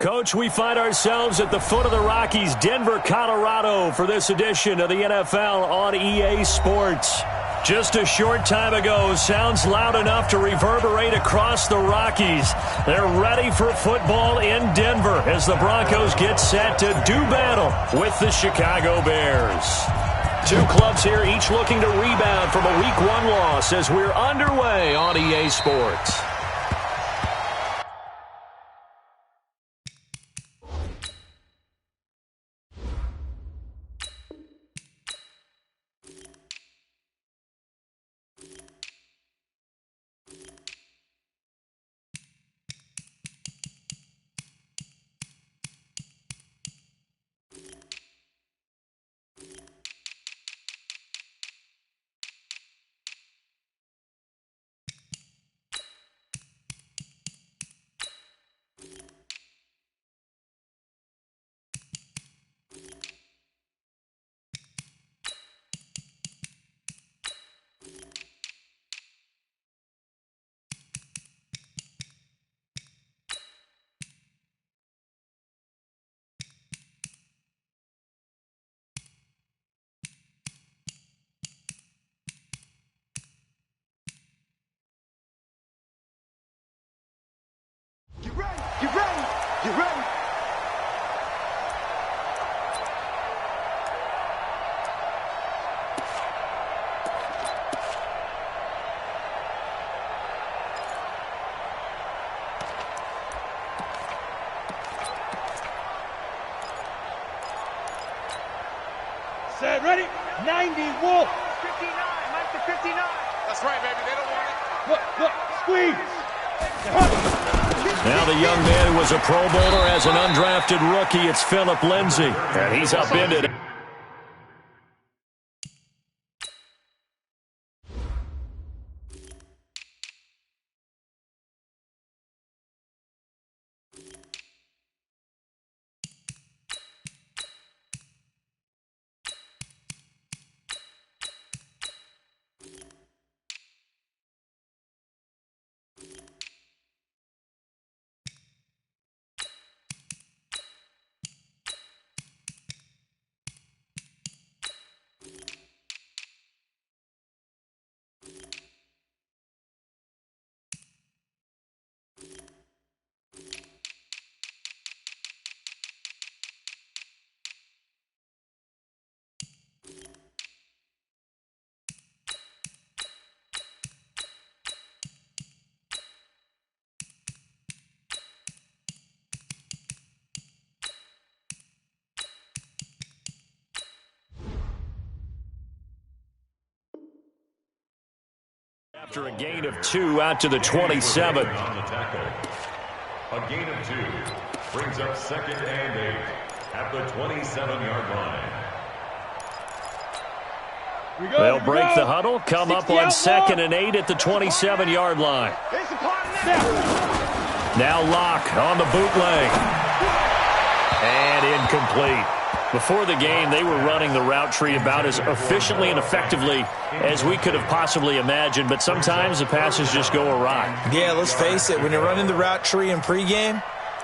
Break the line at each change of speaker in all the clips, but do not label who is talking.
Coach, we find ourselves at the foot of the Rockies, Denver, Colorado, for this edition of the NFL on EA Sports. Just a short time ago, sounds loud enough to reverberate across the Rockies. They're ready for football in Denver as the Broncos get set to do battle with the Chicago Bears. Two clubs here, each looking to rebound from a Week 1 loss as we're underway on EA Sports.
Get ready! Get ready! Set, ready? 90, Wolf! 59, Mike to 59!
That's right, baby, they don't want it.
Look, squeeze!
Now the young man who was a Pro Bowler as an undrafted rookie, it's Phillip Lindsay. And he's upended. After a gain of 2 out to the 27.
On the tackle. A gain of 2 brings up 2nd and 8 at the 27-yard line.
They'll break the huddle, come up on 2nd and 8 at the 27-yard line. Now Locke on the bootleg. And incomplete. Before the game, they were running the route tree about as efficiently and effectively as we could have possibly imagined, but sometimes the passes just go awry.
Yeah, let's face it, when you're running the route tree in pregame,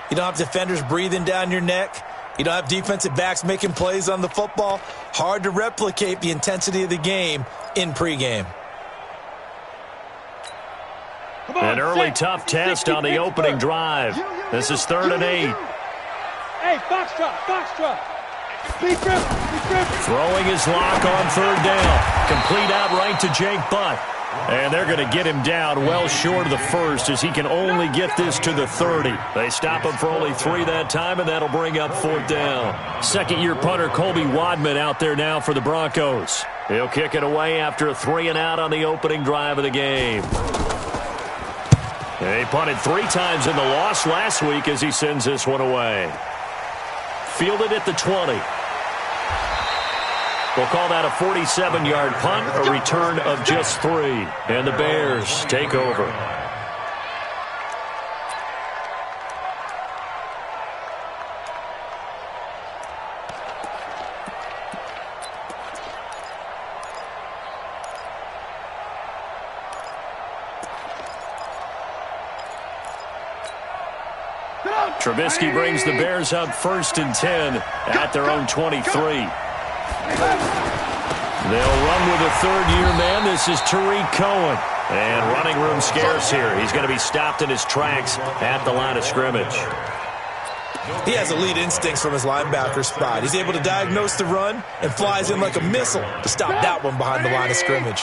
you don't have defenders breathing down your neck. You don't have defensive backs making plays on the football. Hard to replicate the intensity of the game in pregame.
An early tough test on the opening drive. This is 3rd and 8.
Hey, foxtrot.
Throwing his lock on 3rd down. Complete out right to Jake Butt. And they're going to get him down well short of the first as he can only get this to the 30. They stop him for only 3 that time, and that'll bring up 4th down. Second-year punter Colby Wadman out there now for the Broncos. He'll kick it away after a 3-and-out on the opening drive of the game. They punted 3 times in the loss last week as he sends this one away. Fielded at the 20. We'll call that a 47-yard punt, a return of just 3. And the Bears take over.
Down.
Trubisky brings the Bears up 1st and 10 at their own 23. They'll run with a third-year man. This is Tariq Cohen. And running room scarce here. He's going to be stopped in his tracks at the line of scrimmage.
He has elite instincts from his linebacker spot. He's able to diagnose the run and flies in like a missile to stop that one behind the line of scrimmage.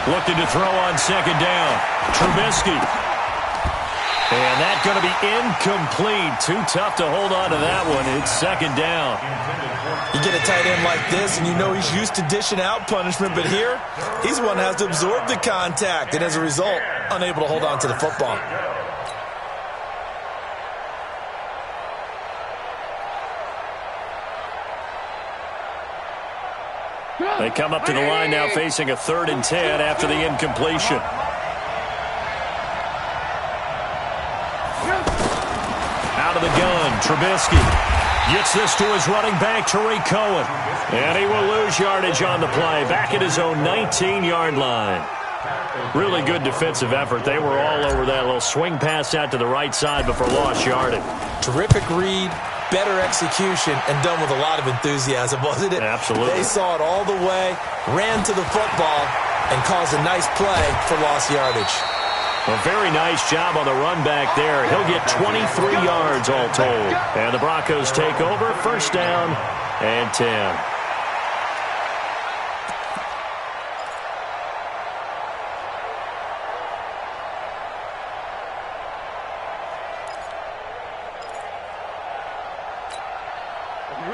Looking to throw on 2nd down. Trubisky. And that's going to be incomplete. Too tough to hold on to that one. It's 2nd down.
You get a tight end like this, and you know he's used to dishing out punishment, but here, he's the one that has to absorb the contact, and as a result, unable to hold on to the football.
They come up to the line now facing a 3rd and 10 after the incompletion. Out of the gun, Trubisky gets this to his running back, Tariq Cohen. And he will lose yardage on the play, back at his own 19-yard line. Really good defensive effort. They were all over that little swing pass out to the right side before lost yardage.
Terrific read, better execution, and done with a lot of enthusiasm, wasn't it?
Absolutely.
They saw it all the way, ran to the football, and caused a nice play for lost yardage.
A very nice job on the run back there. He'll get 23 yards all told. And the Broncos take over, 1st down and 10.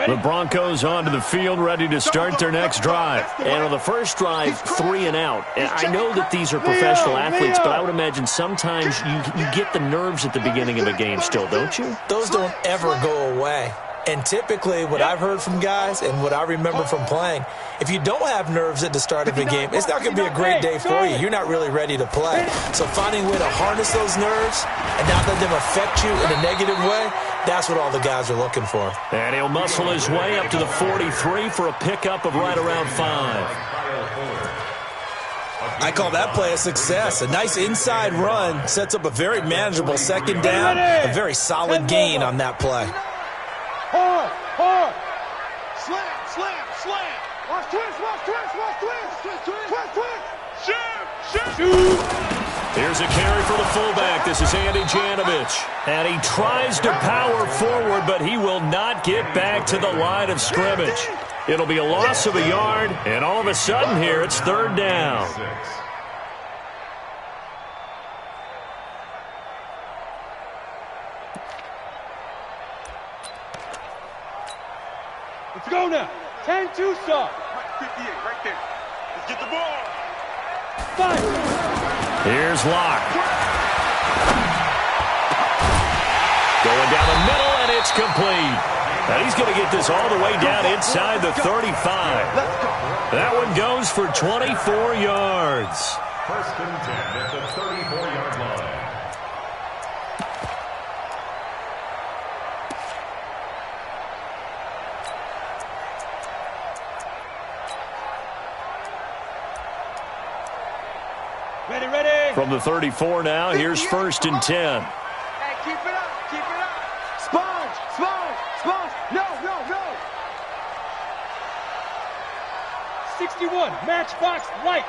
The Broncos onto the field, ready to start their next drive. And on the first drive, 3 and out. And I know that these are professional athletes, but I would imagine sometimes you get the nerves at the beginning of a game still, don't you?
Those don't ever go away. And typically, what I've heard from guys and what I remember from playing, if you don't have nerves at the start of a game, it's not going to be a great day for you. You're not really ready to play. So finding a way to harness those nerves and not let them affect you in a negative way, that's what all the guys are looking for.
And he'll muscle his way up to the 43 for a pickup of right around 5.
I call that play a success. A nice inside run sets up a very manageable 2nd down, a very solid gain on that play.
Hard. Slam. Watch twist. Shoot.
Here's a carry for the fullback. This is Andy Janovich. And he tries to power forward, but he will not get back to the line of scrimmage. It'll be a loss of a yard, and all of a sudden here, it's 3rd down.
Let's go now. 10-2 stop.
58 right there. Let's get the ball.
5.
Here's Locke. Going down the middle, and it's complete. And he's going to get this all the way down inside the 35. That one goes for 24 yards.
1st and 10 at the 34-yard line.
Ready.
From the 34 now, here's 1st and 10.
Hey, keep it up. Sponge. No. 61, matchbox lights.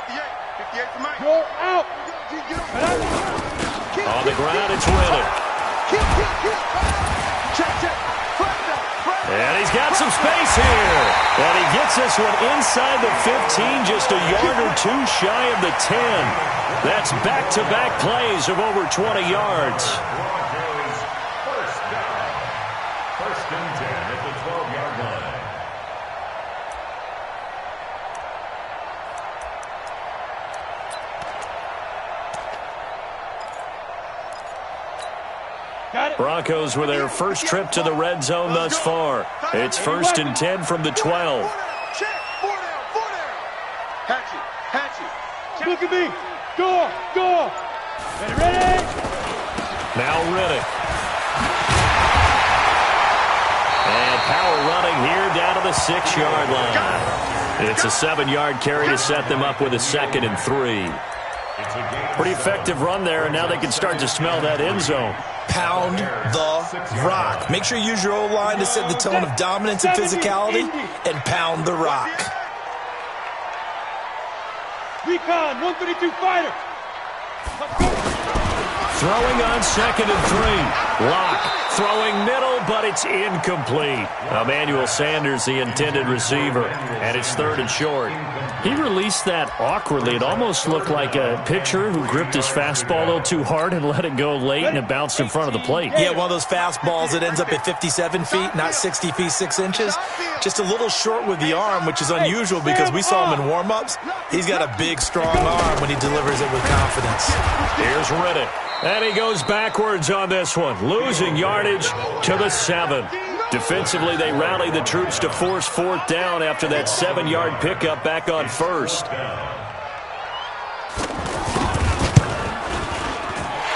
58 for Mike.
You're out.
On the ground, it's Riddick.
Check.
And he's got some space here. And he gets this one inside the 15, just a yard or 2 shy of the 10. That's back-to-back plays of over 20 yards.
Broncos 1st down. 1st and 10 at the 12-yard line.
Got it.
Broncos with their first trip to the red zone thus far. It's 1st and 10 from the 12.
Check. 4 down. Hatch it.
Look at me. Go. Ready.
Now Riddick. And power running here down to the 6-yard line. It's a 7-yard carry to set them up with a 2nd and 3. Pretty effective run there, and now they can start to smell that end zone.
Pound the rock. Make sure you use your O-line to set the tone of dominance and physicality, and pound the rock.
Recon, 132 fighter.
Throwing on 2nd and 3. Lock. Throwing middle, but it's incomplete. Emmanuel Sanders, the intended receiver, and it's 3rd and short. He released that awkwardly. It almost looked like a pitcher who gripped his fastball a little too hard and let it go late, and it bounced in front of the plate.
Yeah, one of those fastballs that ends up at 57 feet, not 60 feet, 6 inches. Just a little short with the arm, which is unusual because we saw him in warm-ups. He's got a big, strong arm when he delivers it with confidence.
Here's Riddick. And he goes backwards on this one, losing yardage to the 7. Defensively, they rally the troops to force 4th down after that 7-yard pickup back on 1st.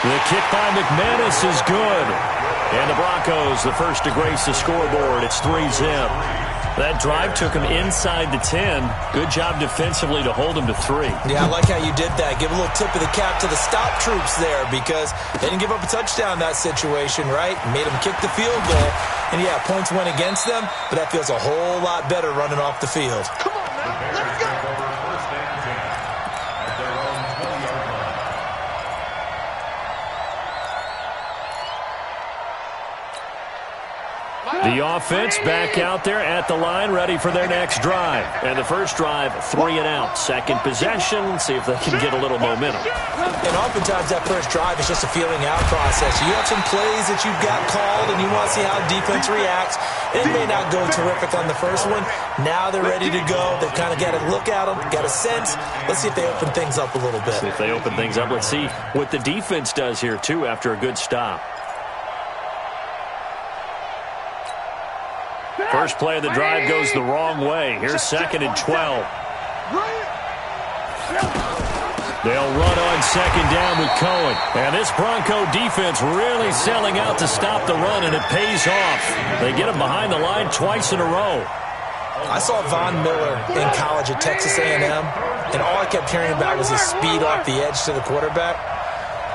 The kick by McManus is good. And the Broncos, the first to grace the scoreboard. It's 3-zip. That drive took him inside the 10. Good job defensively to hold him to 3.
Yeah, I like how you did that. Give a little tip of the cap to the stop troops there because they didn't give up a touchdown in that situation, right? Made them kick the field goal. And, yeah, points went against them, but that feels a whole lot better running off the field.
Come on, man. Let's go.
The offense back out there at the line, ready for their next drive. And the first drive, 3 and out. Second possession, see if they can get a little momentum.
And oftentimes that first drive is just a feeling out process. You have some plays that you've got called, and you want to see how defense reacts. It may not go terrific on the first one. Now they're ready to go. They've kind of got to look at them, got a sense. Let's see if they open things up a little bit.
See if they open things up. Let's see what the defense does here, too, after a good stop. First play of the drive goes the wrong way. Here's 2nd and 12. They'll run on 2nd down with Cohen. And this Bronco defense really selling out to stop the run, and it pays off. They get him behind the line twice in a row.
I saw Von Miller in college at Texas A&M, and all I kept hearing about was his speed off the edge to the quarterback.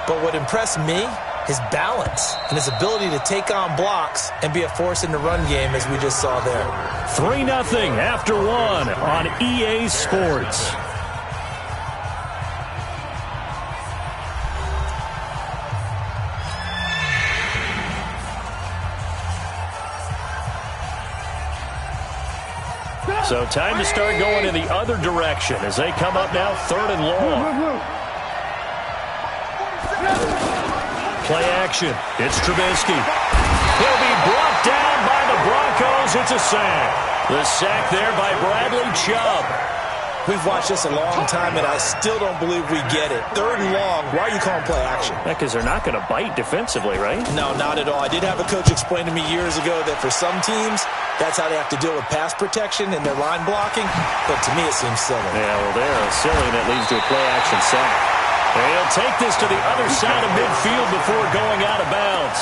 But what impressed me, his balance and his ability to take on blocks and be a force in the run game, as we just saw there.
3-0 after 1 on EA Sports. So time to start going in the other direction as they come up now 3rd and long. Play action. It's Trubisky. He'll be brought down by the Broncos. It's a sack. The sack there by Bradley Chubb.
We've watched this a long time, and I still don't believe we get it. 3rd and long. Why are you calling play action?
Yeah, because they're not going to bite defensively, right?
No, not at all. I did have a coach explain to me years ago that for some teams, that's how they have to deal with pass protection and their line blocking. But to me, it seems silly.
Yeah, well, they're silly, and it leads to a play action sack. And he'll take this to the other side of midfield before going out of bounds.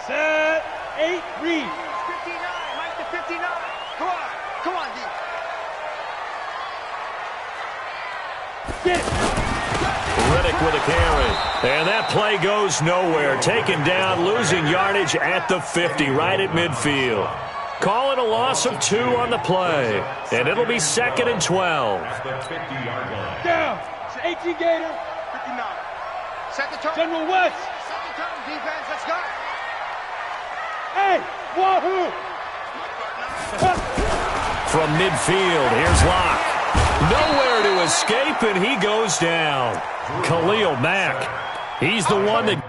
Set, 8, read.
59, Mike to 59. Come on, D.
Get it.
Riddick with a carry. And that play goes nowhere. Taken down, losing yardage at the 50, right at midfield. Call it a loss of 2 on the play. And it'll be 2nd and 12.
Down. 18 Gator.
59. Set the turn.
General West.
Set the turn, defense. Let's go.
Hey, wahoo.
From midfield, here's Locke. Nowhere to escape, and he goes down. Khalil Mack. He's the one that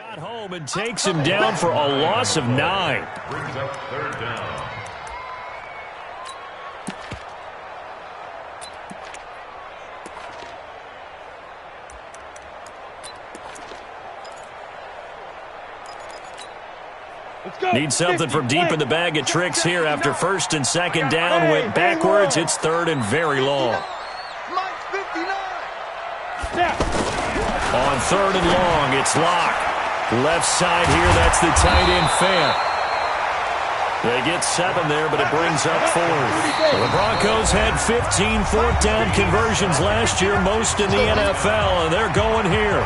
Got home and takes him down for a loss of 9.
Brings up third down.
Need something from deep in the bag of tricks here after first and second down. Went backwards. It's third and very long. On third and long, it's Locke. Left side here, that's the tight end Fant. They get 7 there, but it brings up 4th. The Broncos had 15 fourth down conversions last year, most in the NFL, and they're going here.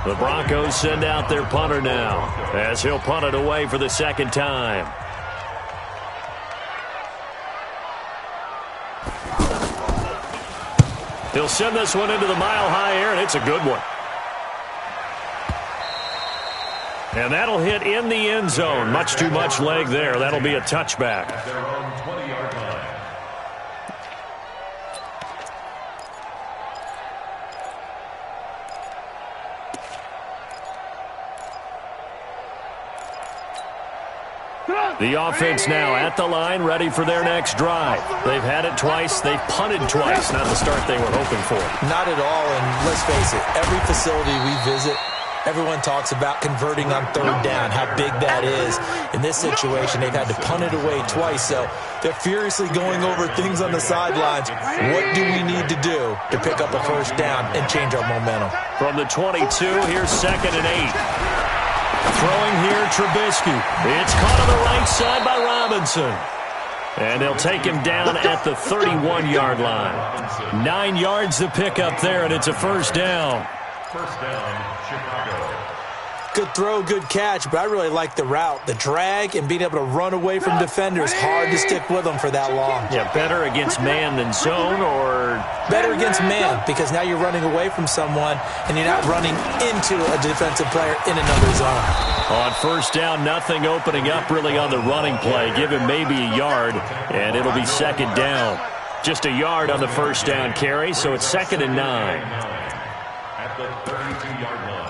The Broncos send out their punter now, as he'll punt it away for the second time. He'll send this one into the mile-high air, and it's a good one. And that'll hit in the end zone. Much too much leg there. That'll be a touchback.
At their own 20-yard line.
The offense now at the line, ready for their next drive. They've had it twice. They've punted twice. Not the start they were hoping for.
Not at all, and let's face it, every facility we visit, everyone talks about converting on third down, how big that is. In this situation, they've had to punt it away twice, so they're furiously going over things on the sidelines. What do we need to do to pick up a first down and change our momentum?
From the 22, here's 2nd and 8. Throwing here, Trubisky. It's caught on the right side by Robinson. And they'll take him down at the 31-yard line. 9 yards to pick up there, and it's a first down.
First down, Chicago.
Good throw, good catch, but I really like the route. The drag and being able to run away from defenders, hard to stick with them for that long.
Yeah, better against man than zone, or?
Better against man, because now you're running away from someone and you're not running into a defensive player in another zone.
On first down, nothing opening up really on the running play. Give him maybe a yard, and it'll be second down. Just a yard on the first down carry, so it's 2nd and 9.
At the 32-yard line.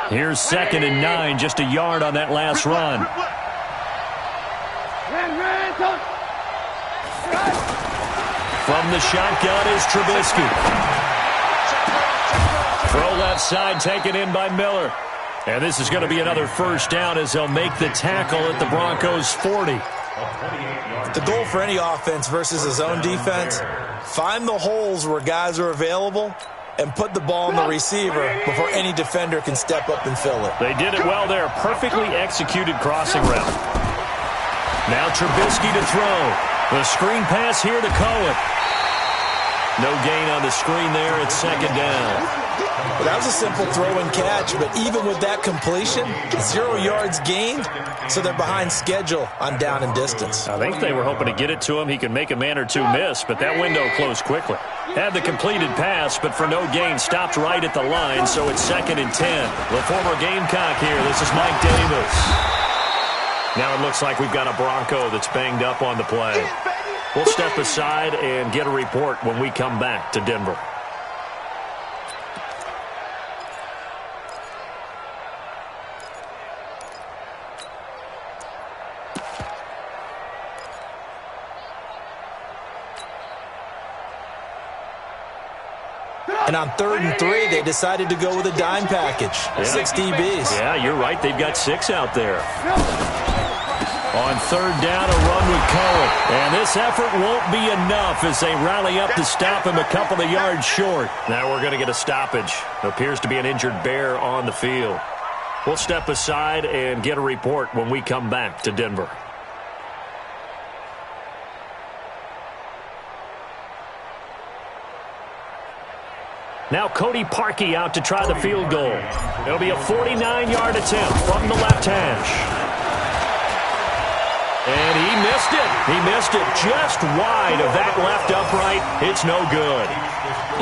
Here's 2nd and 9, just a yard on that last run. From the shotgun is Trubisky. Throw left side, taken in by Miller. And this is going to be another first down as they'll make the tackle at the Broncos' 40.
The goal for any offense versus a zone defense, find the holes where guys are available and put the ball on the receiver before any defender can step up and fill it.
They did it well there. Perfectly executed crossing route. Now Trubisky to throw. The screen pass here to Cohen. No gain on the screen there. It's second down.
Well, that was a simple throw and catch, but even with that completion, 0 yards gained, so they're behind schedule on down and distance.
I think they were hoping to get it to him. He could make a man or two miss, but that window closed quickly. Had the completed pass, but for no gain, stopped right at the line, so it's 2nd and 10. The former Gamecock here. This is Mike Davis. Now it looks like we've got a Bronco that's banged up on the play. We'll step aside and get a report when we come back to Denver.
And on 3rd and 3, they decided to go with a dime package.
Yeah.
6 DBs.
Yeah, you're right. They've got 6 out there. On 3rd down, a run with Cohen. And this effort won't be enough as they rally up to stop him a couple of yards short. Now we're going to get a stoppage. Appears to be an injured Bear on the field. We'll step aside and get a report when we come back to Denver. Now Cody Parkey out to try the field goal. It'll be a 49-yard attempt from the left hash. And he missed it. He missed it just wide of that left upright. It's no good.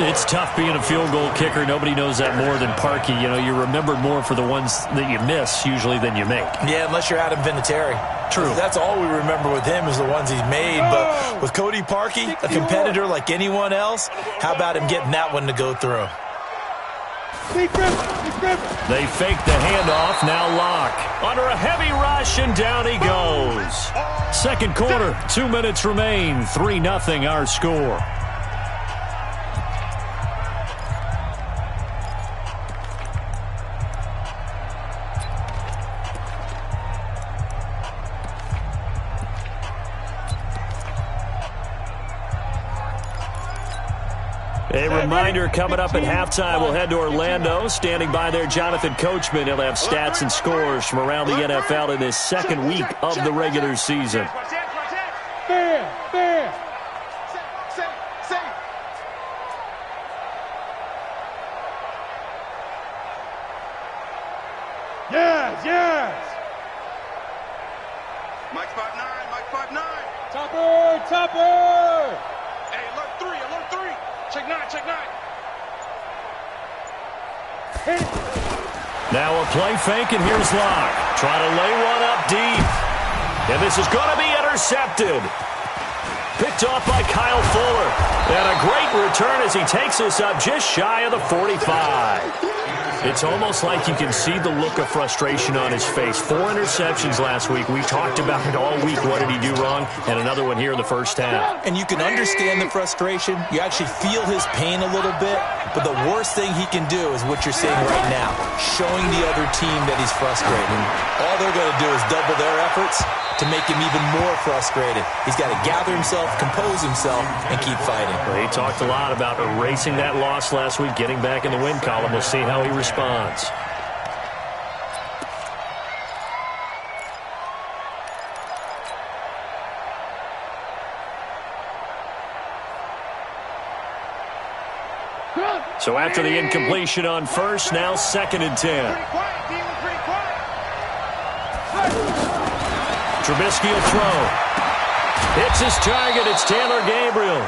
It's tough being a field goal kicker. Nobody knows that more than Parkey. You know, you're remembered more for the ones that you miss usually than you make.
Yeah, unless you're Adam Vinatieri.
True.
That's all we remember with him is the ones he's made. But with Cody Parkey, a competitor like anyone else, how about him getting that one to go through?
They fake the handoff. Now Locke under a heavy rush, and down he goes. Second quarter, 2 minutes remain. 3-0 our score. A reminder, coming up at halftime, we'll head to Orlando. Standing by there, Jonathan Coachman. He'll have stats and scores from around the NFL in this second week of the regular season.
Yes.
Mike 5'9", Mike 5'9".
Topper.
Hey, alert 3. Check 9.
Now a play fake, and here's Locke. Trying to lay one up deep. And this is going to be intercepted. Picked off by Kyle Fuller. And a great return as he takes us up just shy of the 45. It's almost like you can see the look of frustration on his face. 4 interceptions last week. We talked about it all week. What did he do wrong? And another one here in the first half.
And you can understand the frustration. You actually feel his pain a little bit. But the worst thing he can do is what you're seeing right now, showing the other team that he's frustrated. All they're going to do is double their efforts to make him even more frustrated. He's got to gather himself, compose himself, and keep fighting.
Well, he talked a lot about erasing that loss last week, getting back in the win column. We'll see how he responds. So after the incompletion on first, now 2nd and 10.
Pretty quiet, D. We're pretty quiet.
Trubisky will throw. Hits his target. It's Taylor Gabriel.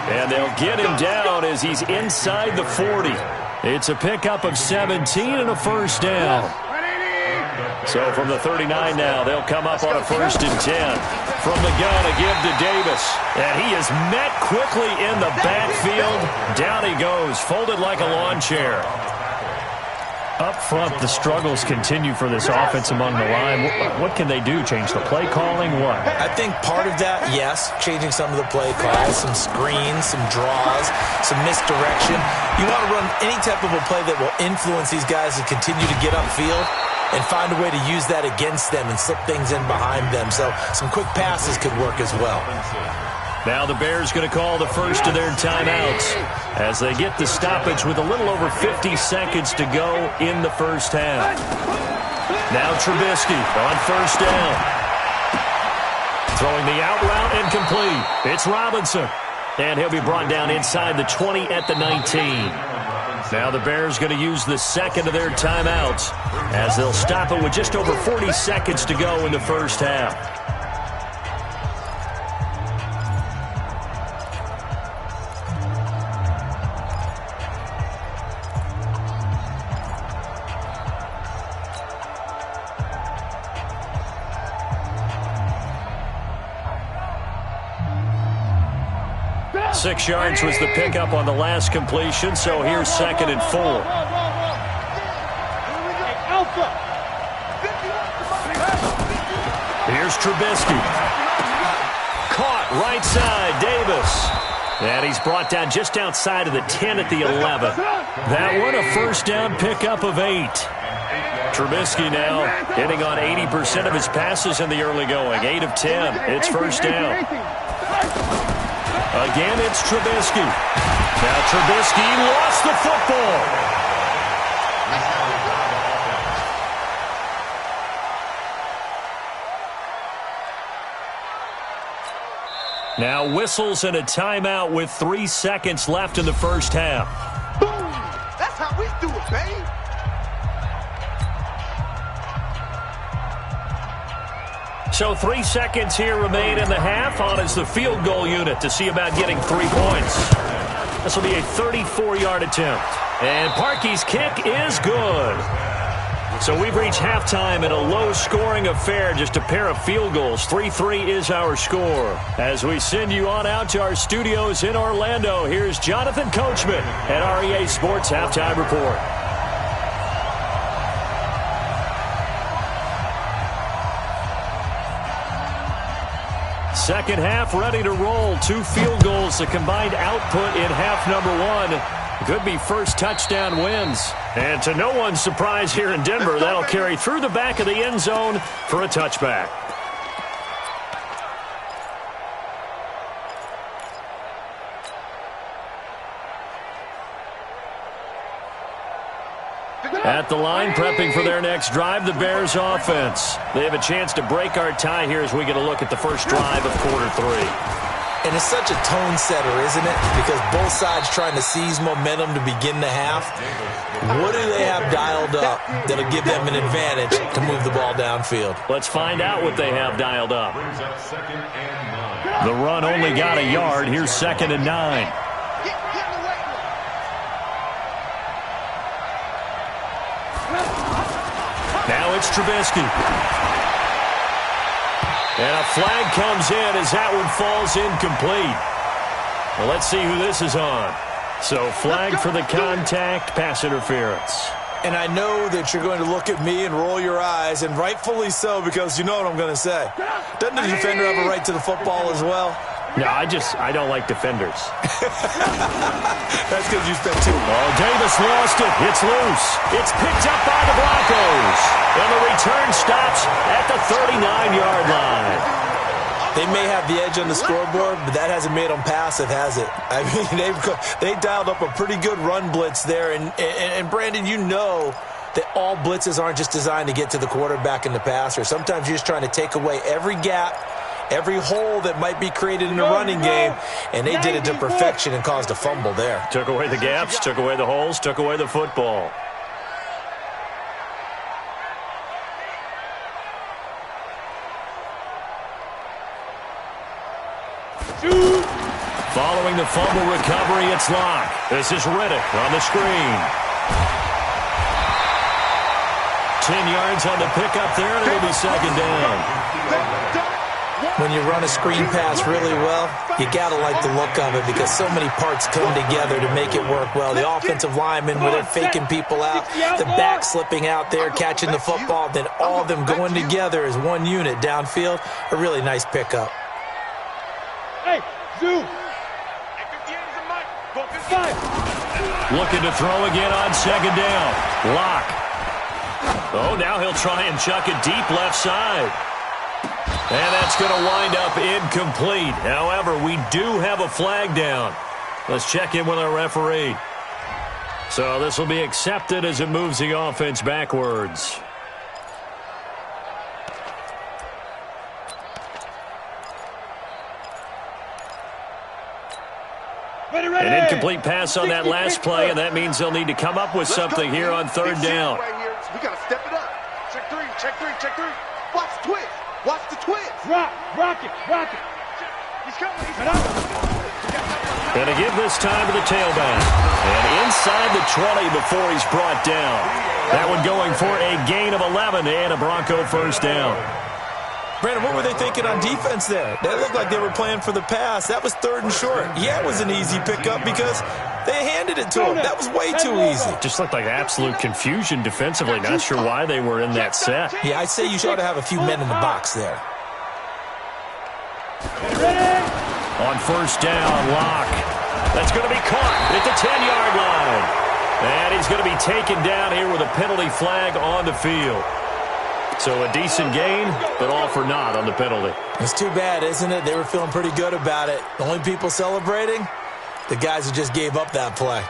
And they'll get him down as he's inside the 40. It's a pickup of 17 and a first down. So from the 39 now, they'll come up on a 1st and 10. From the gun, a give to Davis. And he is met quickly in the backfield. Down he goes, folded like a lawn chair. Up front, the struggles continue for this offense among the line. What can they do? Change the play calling? What?
I think part of that, yes, changing some of the play calls, some screens, some draws, some misdirection. You want to run any type of a play that will influence these guys to continue to get upfield and find a way to use that against them and slip things in behind them. So some quick passes could work as well.
Now the Bears going to call the first of their timeouts as they get the stoppage with a little over 50 seconds to go in the first half. Now Trubisky on 1st down. Throwing the out route incomplete. It's Robinson. And he'll be brought down inside the 20 at the 19. Now the Bears going to use the 2nd of their timeouts as they'll stop it with just over 40 seconds to go in the first half. Six yards was the pickup on the last completion, so here's 2nd and 4. Here's Trubisky. Caught right side, Davis. And he's brought down just outside of the 10 at the 11. That one, a 1st down pickup of 8. Trubisky now hitting on 80% of his passes in the early going. 8 of 10. It's 1st down. Again, it's Trubisky. Now Trubisky lost the football. Now whistles and a timeout with 3 seconds left in the first half.
Boom! That's how we do it, baby.
So 3 seconds here remain in the half. On is the field goal unit to see about getting 3 points. This will be a 34-yard attempt. And Parkey's kick is good. So we've reached halftime in a low-scoring affair, just a pair of field goals. 3-3 is our score. As we send you on out to our studios in Orlando, here's Jonathan Coachman at REA Sports Halftime Report. Second half ready to roll. 2 field goals, the combined output in half number 1. Could be first touchdown wins. And to no one's surprise here in Denver, that'll carry through the back of the end zone for a touchback. At the line, prepping for their next drive, the Bears offense. They have a chance to break our tie here as we get a look at the first drive of quarter 3.
And it's such a tone setter, isn't it? Because both sides trying to seize momentum to begin the half. What do they have dialed up that'll give them an advantage to move the ball downfield?
Let's find out what they have dialed up. The run only got a yard. Here's 2nd and 9. Now it's Trubisky. And a flag comes in as that one falls incomplete. Well, let's see who this is on. So flag for the contact, pass interference.
And I know that you're going to look at me and roll your eyes, and rightfully so, because you know what I'm going to say. Doesn't the defender have a right to the football as well?
No, I don't like defenders.
That's because you spent too long.
Oh, Davis lost it. It's loose. It's picked up by the Broncos. And the return stops at the 39-yard line.
They may have the edge on the scoreboard, but that hasn't made them passive, has it? I mean, they dialed up a pretty good run blitz there. And Brandon, you know that all blitzes aren't just designed to get to the quarterback and the passer. Sometimes you're just trying to take away every gap, every hole that might be created in the running game, and they did it to perfection and caused a fumble there.
Took away the gaps, took away the holes, took away the football. Following the fumble recovery, it's Locke. This is Riddick on the screen. 10 yards on the pickup there, and it'll be 2nd down.
When you run a screen pass really well, you got to like the look of it because so many parts come together to make it work well. The offensive linemen, where they're faking people out, the back slipping out there, catching the football, then all of them going together as one unit downfield, a really nice pickup.
Hey, Zoo!
Looking to throw again on 2nd down. Locke. Oh, now he'll try and chuck it deep left side. And that's going to wind up incomplete. However, we do have a flag down. Let's check in with our referee. So this will be accepted as it moves the offense backwards. An incomplete pass on that last play, and that means they'll need to come up with something here on 3rd down.
We got to step it up. Check 3, check 3, check 3. Watch the twist. Watch the twist.
Rock it. He's coming.
Going to give this time to the tailback. And inside the 20 before he's brought down. That one going for a gain of 11 and a Bronco 1st down.
Brandon, what were they thinking on defense there? They looked like they were playing for the pass. That was 3rd and short. Yeah, it was an easy pickup because they handed it to him. That was way too easy.
Just looked like absolute confusion defensively. Not sure why they were in that set.
Yeah, I'd say you ought to have a few men in the box there.
On 1st down, Locke. That's going to be caught at the 10-yard line. And he's going to be taken down here with a penalty flag on the field. So a decent gain, but all for naught on the penalty.
It's too bad, isn't it? They were feeling pretty good about it. The only people celebrating, the guys who just gave up that play.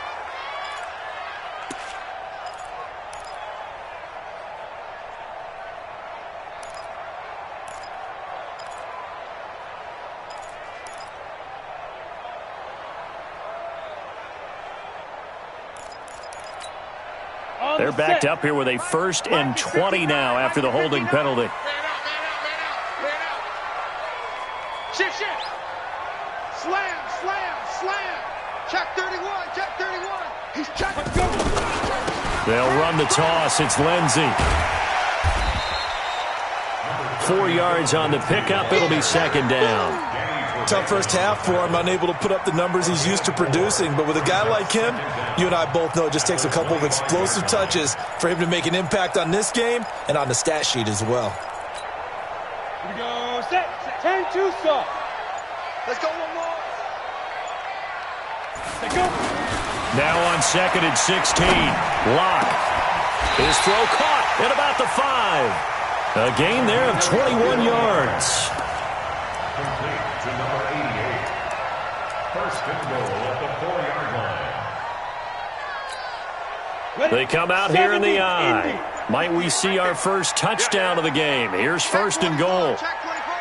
They're backed up here with a 1st and 20 now after the holding penalty.
Slam, slam, slam. Check 31, check 31. He's checking.
They'll run the toss. It's Lindsey. 4 yards on the pickup. It'll be second down.
Tough first half for him, unable to put up the numbers he's used to producing. But with a guy like him, you and I both know it just takes a couple of explosive touches for him to make an impact on this game and on the stat sheet as well.
Here we go. Set. 10-2 stop.
Let's go one more.
Let's go.
Now on 2nd and 16. Lock. His throw caught at about the 5. A gain there of 21 yards.
Complete to number 88. First and goal at the 4-yard line.
They come out here in the eye. Might we see our first touchdown of the game? Here's first and goal.
Check 24.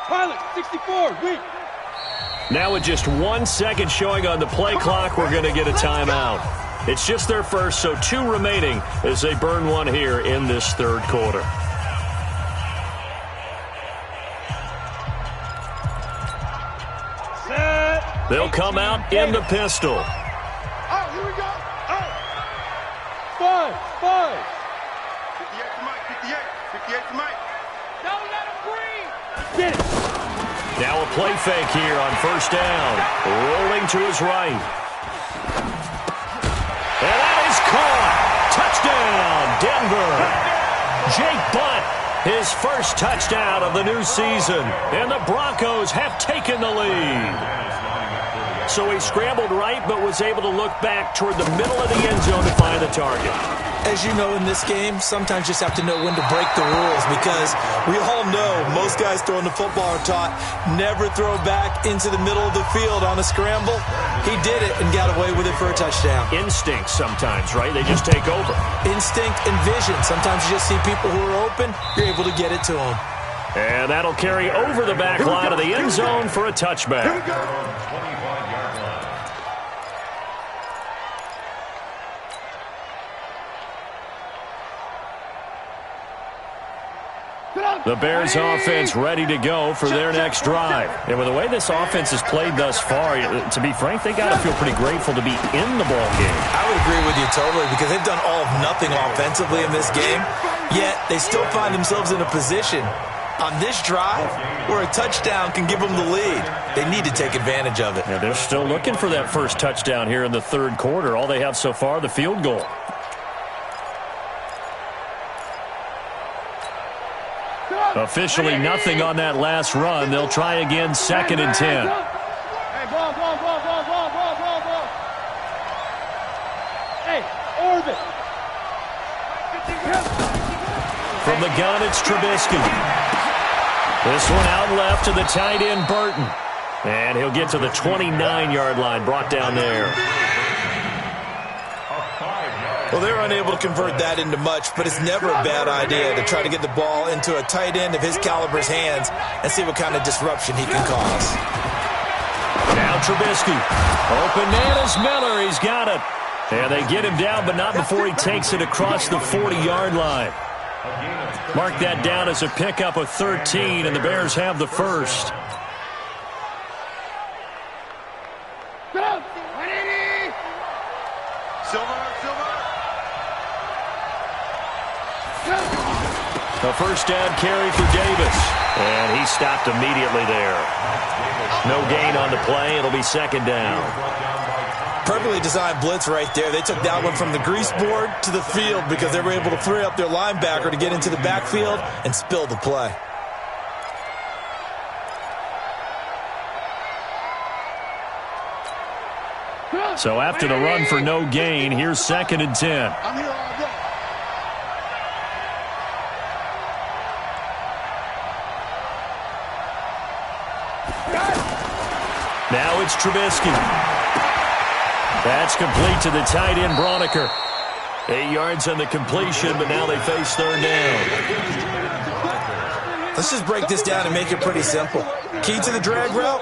Pilot, 64, weak.
Now with just 1 second showing on the play clock, we're going to get a timeout. It's just their first, so 2 remaining as they burn one here in this third quarter.
Set.
They'll come out in the pistol.
Oh, here we go. Oh.
5.
58 to Mike, 58. 58 to Mike.
Don't let him breathe. Get it.
Now a play fake here on first down. Rolling to his right. And that is caught. Touchdown, Denver. Jake Butt, his first touchdown of the new season. And the Broncos have taken the lead. So he scrambled right, but was able to look back toward the middle of the end zone to find the target.
As you know, in this game, sometimes you just have to know when to break the rules because we all know most guys throwing the football are taught never throw back into the middle of the field on a scramble. He did it and got away with it for a touchdown.
Instinct sometimes, right? They just take over.
Instinct and vision. Sometimes you just see people who are open, you're able to get it to them.
And that'll carry over the back line of the end zone for a touchback.
25-yard line.
The Bears offense ready to go for their next drive. And with the way this offense has played thus far, to be frank, they got to feel pretty grateful to be in the ball game.
I would agree with you totally because they've done all of nothing offensively in this game, yet they still find themselves in a position on this drive where a touchdown can give them the lead. They need to take advantage of it.
Yeah, they're still looking for that first touchdown here in the third quarter. All they have so far, the field goal. Officially nothing on that last run. They'll try again, 2nd and 10.
Hey, ball. Hey, orbit.
From the gun, it's Trubisky. This one out left to the tight end, Burton. And he'll get to the 29-yard line, brought down there.
Well, they're unable to convert that into much, but it's never a bad idea to try to get the ball into a tight end of his caliber's hands and see what kind of disruption he can cause.
Now Trubisky. Open man is Miller. He's got it. And they get him down, but not before he takes it across the 40-yard line. Mark that down as a pickup of 13, and the Bears have the first. A first down carry for Davis. And he stopped immediately there. No gain on the play. It'll be second down.
Perfectly designed blitz right there. They took that one from the grease board to the field because they were able to free up their linebacker to get into the backfield and spill the play.
So after the run for no gain, here's 2nd and 10.
I'm here all day.
Now it's Trubisky. That's complete to the tight end, Broniker. 8 yards on the completion, but now they face third down.
Let's just break this down and make it pretty simple. Key to the drag route,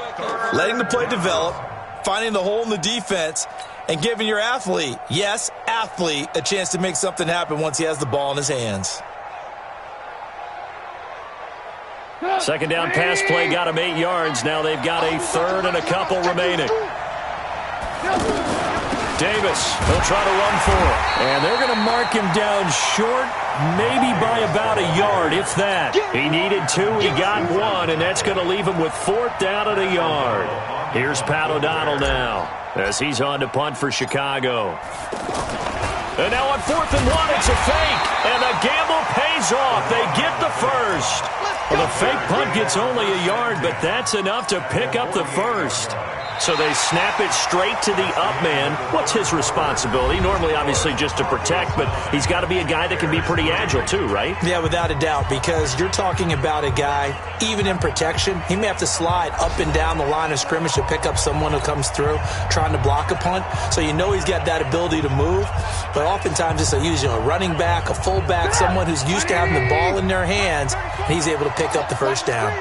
letting the play develop, finding the hole in the defense, and giving your athlete, yes, athlete, a chance to make something happen once he has the ball in his hands.
Second down pass play got him 8 yards. Now they've got a third and a couple remaining. Davis, he'll try to run for it. And they're going to mark him down short, maybe by about a yard, if that. He needed 2, he got 1, and that's going to leave him with 4th down at a yard. Here's Pat O'Donnell now, as he's on to punt for Chicago. And now on 4th and 1, it's a fake, and the gamble pays off. They get the first. Well, the fake punt gets only a yard, but that's enough to pick up the first. So they snap it straight to the up man. What's his responsibility? Normally, obviously, just to protect, but he's got to be a guy that can be pretty agile too, right?
Yeah, without a doubt, because you're talking about a guy, even in protection, he may have to slide up and down the line of scrimmage to pick up someone who comes through trying to block a punt. So you know he's got that ability to move, but oftentimes it's usually a running back, a fullback, someone who's used to having the ball in their hands, and he's able to pick up the first down.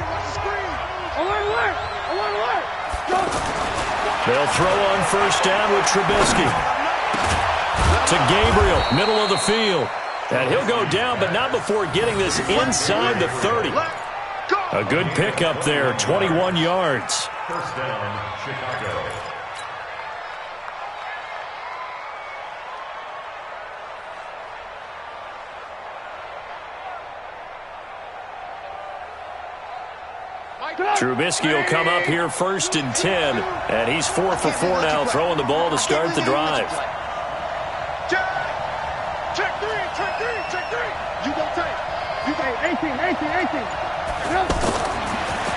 They'll throw on first down with Trubisky. To Gabriel, middle of the field. And he'll go down, but not before getting this inside the 30. A good pickup there, 21 yards.
First down, Chicago.
Trubisky will come up here 1st and 10, and he's 4 for 4 now, throwing the ball to start the drive.
Check three. You go take. You go 18.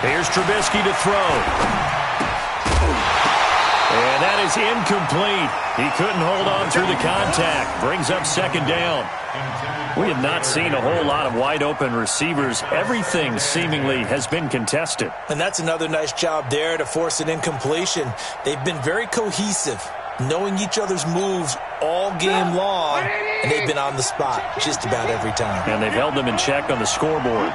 Here's Trubisky to throw. And that is incomplete. He couldn't hold on through the contact. Brings up 2nd down. We have not seen a whole lot of wide-open receivers. Everything seemingly has been contested.
And that's another nice job there to force an incompletion. They've been very cohesive, knowing each other's moves all game long, and they've been on the spot just about every time.
And they've held them in check on the scoreboard.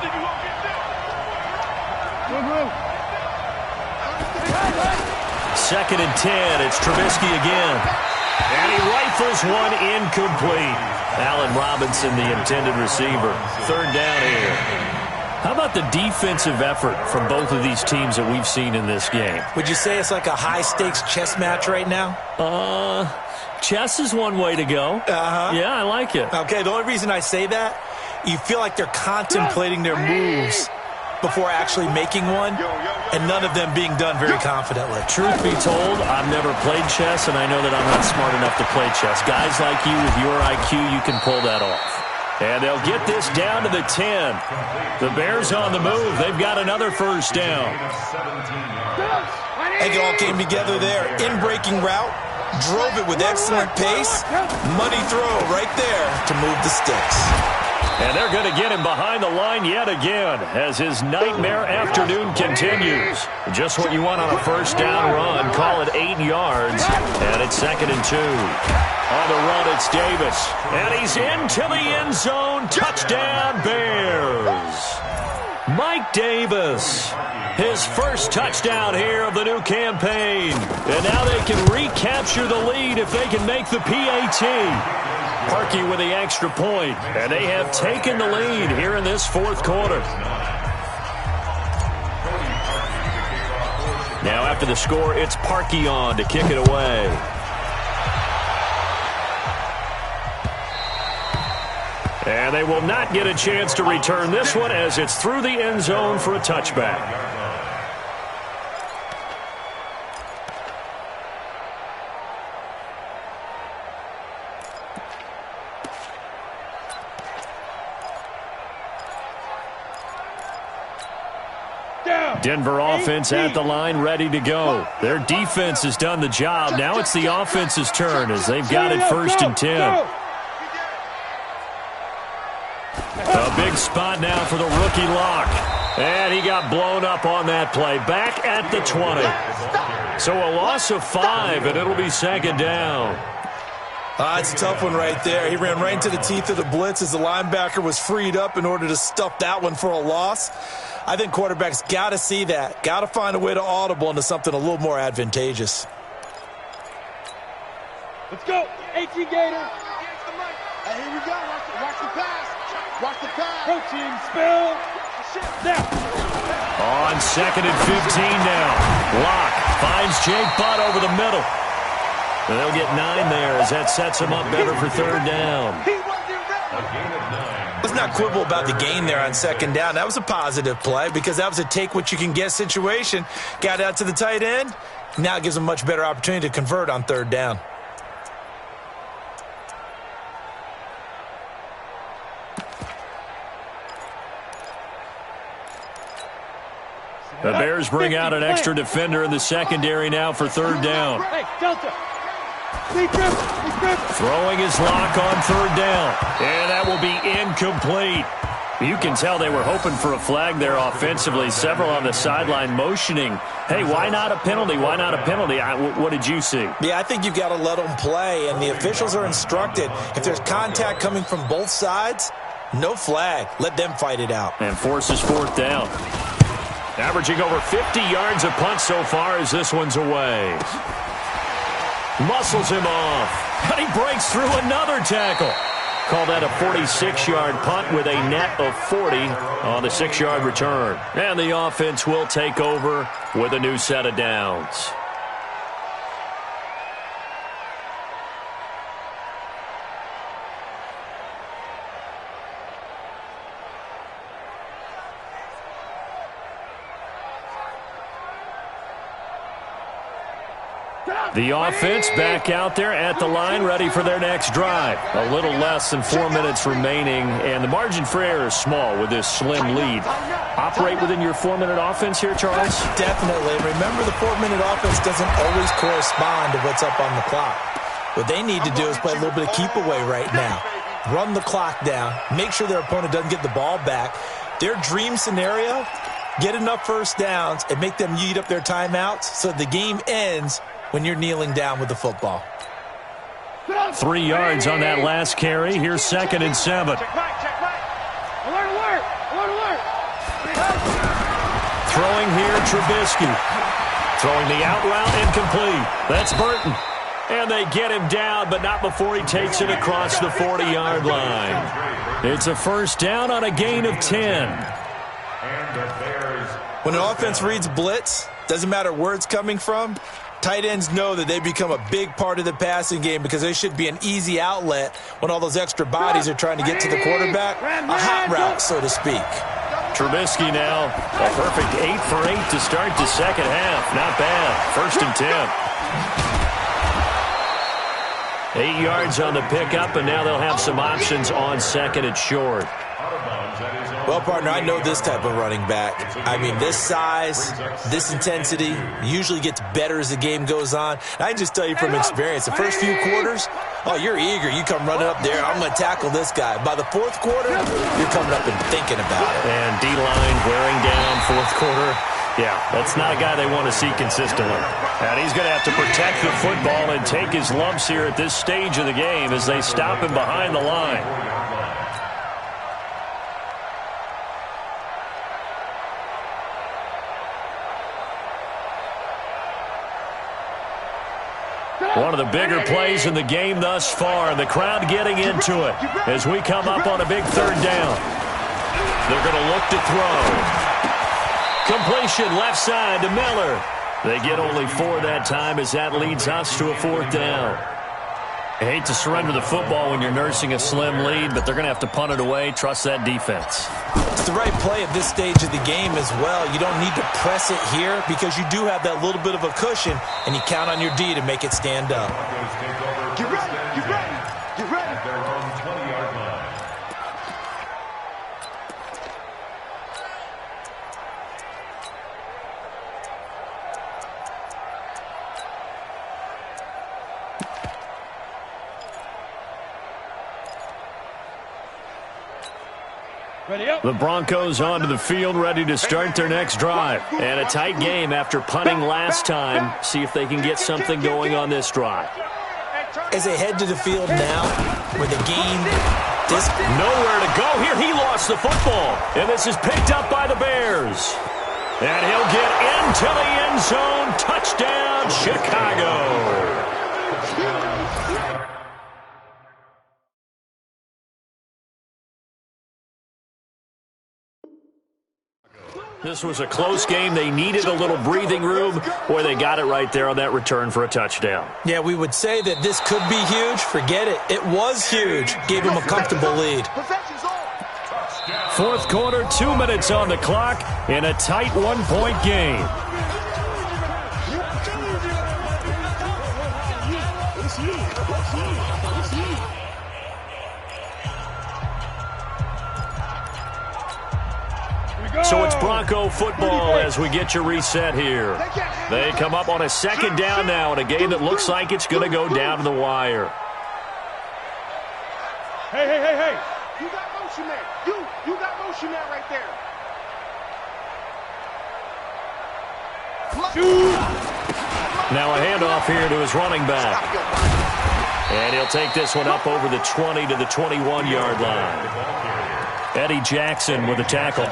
Second and 10, it's Trubisky again. And he rifles one incomplete. Allen Robinson, the intended receiver. 3rd down here. How about the defensive effort from both of these teams that we've seen in this game?
Would you say it's like a high-stakes chess match right now?
Chess is one way to go. Yeah, I like it.
Okay, the only reason I say that, you feel like they're contemplating their moves before actually making one, and none of them being done very confidently.
Truth be told, I've never played chess, and I know that I'm not smart enough to play chess. Guys like you with your IQ, you can pull that off. And they'll get this down to the 10. The Bears on the move. They've got another first down.
They all came together there. In-breaking route, drove it with excellent pace. Money throw right there to move the sticks.
And they're going to get him behind the line yet again as his nightmare afternoon continues. Just what you want on a first down run. Call it 8 yards. And it's 2nd and 2. On the run, it's Davis. And he's into the end zone. Touchdown, Bears. Mike Davis. His first touchdown here of the new campaign. And now they can recapture the lead if they can make the PAT. Parkey with the extra point, and they have taken the lead here in this 4th quarter. Now after the score, it's Parkey on to kick it away. And they will not get a chance to return this one as it's through the end zone for a touchback. Denver offense at the line, ready to go. Their defense has done the job. Now it's the offense's turn as they've got it 1st and 10. A big spot now for the rookie Lock. And he got blown up on that play. Back at the 20. So a loss of 5, and it'll be 2nd down.
It's a tough one right there. He ran right into the teeth of the blitz as the linebacker was freed up in order to stuff that one for a loss. I think quarterbacks got to see that. Got to find a way to audible into something a little more advantageous.
Let's go. 18 Gator.
Hey, here we go. Watch the pass. Watch the pass.
Protein spill. Now.
On 2nd and 15 now. Locke finds Jake Butt over the middle. And they'll get 9 there as that sets him up better for 3rd down.
Let's not quibble about the gain there on 2nd down. That was a positive play because that was a take-what-you-can-get situation. Got out to the tight end. Now it gives them a much better opportunity to convert on 3rd down.
The Bears bring out an extra defender in the secondary now for 3rd down.
Hey, Delta.
Throwing his Lock on 3rd down. And that will be incomplete. You can tell they were hoping for a flag there offensively. Several on the sideline motioning, hey, why not a penalty? Why not a penalty? What did you see?
Yeah, I think you've got to let them play, and the officials are instructed. If there's contact coming from both sides, no flag. Let them fight it out.
And forces 4th down. Averaging over 50 yards a punt so far as this one's away. Muscles him off. But he breaks through another tackle. Call that a 46-yard punt with a net of 40 on the 6-yard return. And the offense will take over with a new set of downs. The offense back out there at the line, ready for their next drive. A little less than 4 minutes remaining, and the margin for error is small with this slim lead. Operate within your 4-minute offense here, Charles?
Definitely. Remember, the 4-minute offense doesn't always correspond to what's up on the clock. What they need to do is play a little bit of keep away right now. Run the clock down. Make sure their opponent doesn't get the ball back. Their dream scenario, get enough first downs and make them eat up their timeouts so the game ends when you're kneeling down with the football.
3 yards on that last carry. Here's 2nd and 7.
Check right. Alert.
Throwing here, Trubisky. Throwing the out route incomplete. That's Burton. And they get him down, but not before he takes it across the 40-yard line. It's a 1st down on a gain of 10.
When an offense reads blitz, doesn't matter where it's coming from, tight ends know that they become a big part of the passing game because they should be an easy outlet when all those extra bodies are trying to get to the quarterback. A hot route, so to speak.
Trubisky now, a perfect 8 for 8 to start the second half. Not bad. 1st and 10. 8 yards on the pickup, and now they'll have some options on 2nd and short.
Well, partner, I know this type of running back. I mean, this size, this intensity usually gets better as the game goes on. And I can just tell you from experience, the first few quarters, oh, you're eager. You come running up there, I'm going to tackle this guy. By the 4th quarter, you're coming up and thinking about it.
And D-line wearing down 4th quarter. Yeah, that's not a guy they want to see consistently. And he's going to have to protect the football and take his lumps here at this stage of the game as they stop him behind the line. One of the bigger plays in the game thus far, and the crowd getting into it as we come up on a big 3rd down. They're going to look to throw. Completion left side to Miller. They get only 4 that time as that leads us to a 4th down. I hate to surrender the football when you're nursing a slim lead, but they're going to have to punt it away. Trust that defense.
It's the right play at this stage of the game as well. You don't need to press it here because you do have that little bit of a cushion, and you count on your D to make it stand up.
Get ready.
At their own 20-yard line.
The Broncos onto the field, ready to start their next drive. And a tight game after punting last time. See if they can get something going on this drive.
As they head to the field now, where the game this
nowhere to go here. He lost the football, and this is picked up by the Bears. And he'll get into the end zone. Touchdown, Chicago. This was a close game. They needed a little breathing room. Boy, they got it right there on that return for a touchdown.
Yeah, we would say that this could be huge. Forget it. It was huge. Gave him a comfortable lead.
Fourth quarter, 2 minutes on the clock in a tight one-point game. So it's Bronco football as we get you reset here. They come up on a second down now in a game that looks like it's going to go down to the wire.
Hey, hey, hey, hey. You got motion there. You got motion there right there.
Now a handoff here to his running back. And he'll take this one up over the 20 to the 21-yard line. Eddie Jackson with a tackle.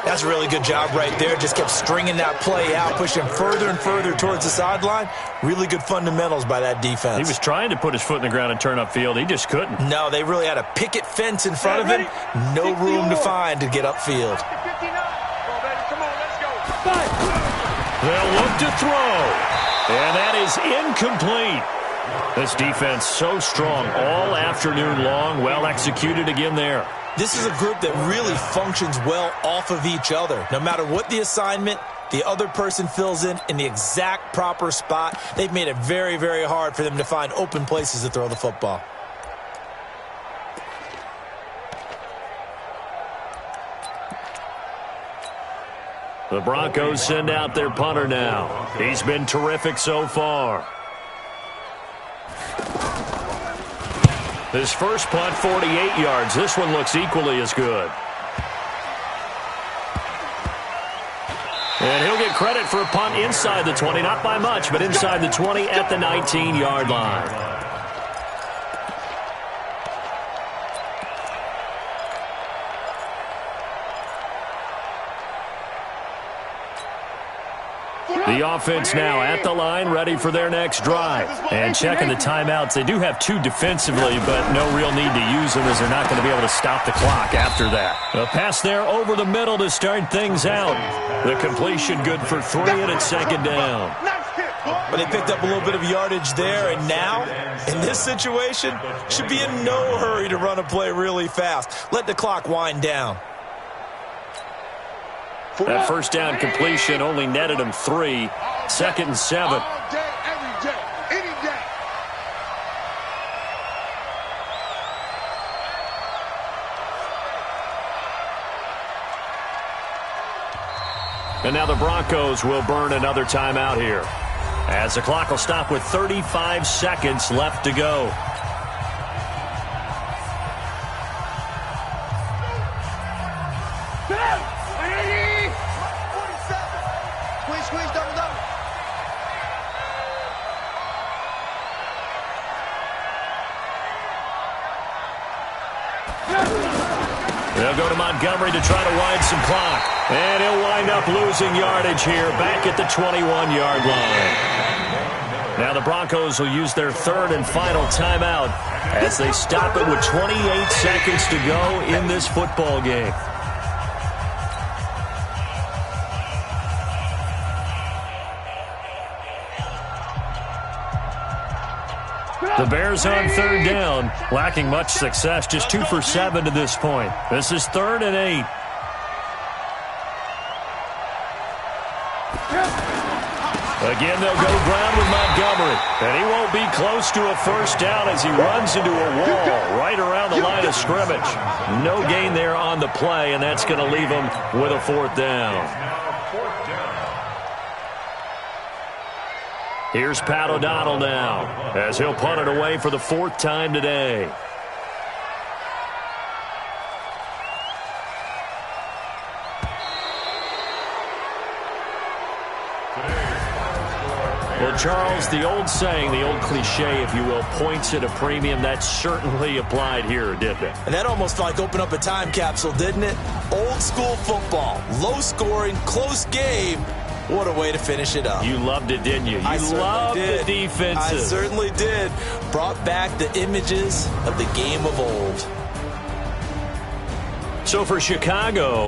That's a really good job right there. Just kept stringing that play out, pushing further and further towards the sideline. Really good fundamentals by that defense.
He was trying to put his foot in the ground and turn upfield. He just couldn't.
No, they really had a picket fence in front of him. No room to find to get upfield.
They'll look to throw. And that is incomplete. This defense so strong all afternoon long. Well executed again there.
This is a group that really functions well off of each other. No matter what the assignment, the other person fills in the exact proper spot. They've made it very, very hard for them to find open places to throw the football.
The Broncos send out their punter now. He's been terrific so far. His first punt, 48 yards. This one looks equally as good. And he'll get credit for a punt inside the 20. Not by much, but inside the 20 at the 19-yard line. The offense now at the line, ready for their next drive. And checking the timeouts. They do have two defensively, but no real need to use them as they're not going to be able to stop the clock after that. A pass there over the middle to start things out. The completion good for 3, and it's second down.
But they picked up a little bit of yardage there, and now, in this situation, should be in no hurry to run a play really fast. Let the clock wind down.
That first down completion only netted him 3. Second and 7.
All day, every day, any day.
And now the Broncos will burn another timeout here, as the clock will stop with 35 seconds left to go. They'll go to Montgomery to try to wind some clock. And he'll wind up losing yardage here back at the 21-yard line. Now the Broncos will use their third and final timeout as they stop it with 28 seconds to go in this football game. The Bears on third down, lacking much success, just 2 for 7 to this point. This is 3rd and 8. Again, they'll go ground with Montgomery, and he won't be close to a first down as he runs into a wall right around the line of scrimmage. No gain there on the play, and that's going to leave him with a 4th down. Here's Pat O'Donnell now, as he'll punt it away for the 4th time today. Well, Charles, the old saying, the old cliche, if you will, points at a premium. That certainly applied here, didn't it?
And that almost like opened up a time capsule, didn't it? Old school football, low scoring, close game. What a way to finish it up.
You loved it, didn't you? You loved the defenses.
I certainly did. Brought back the images of the game of old.
So for Chicago,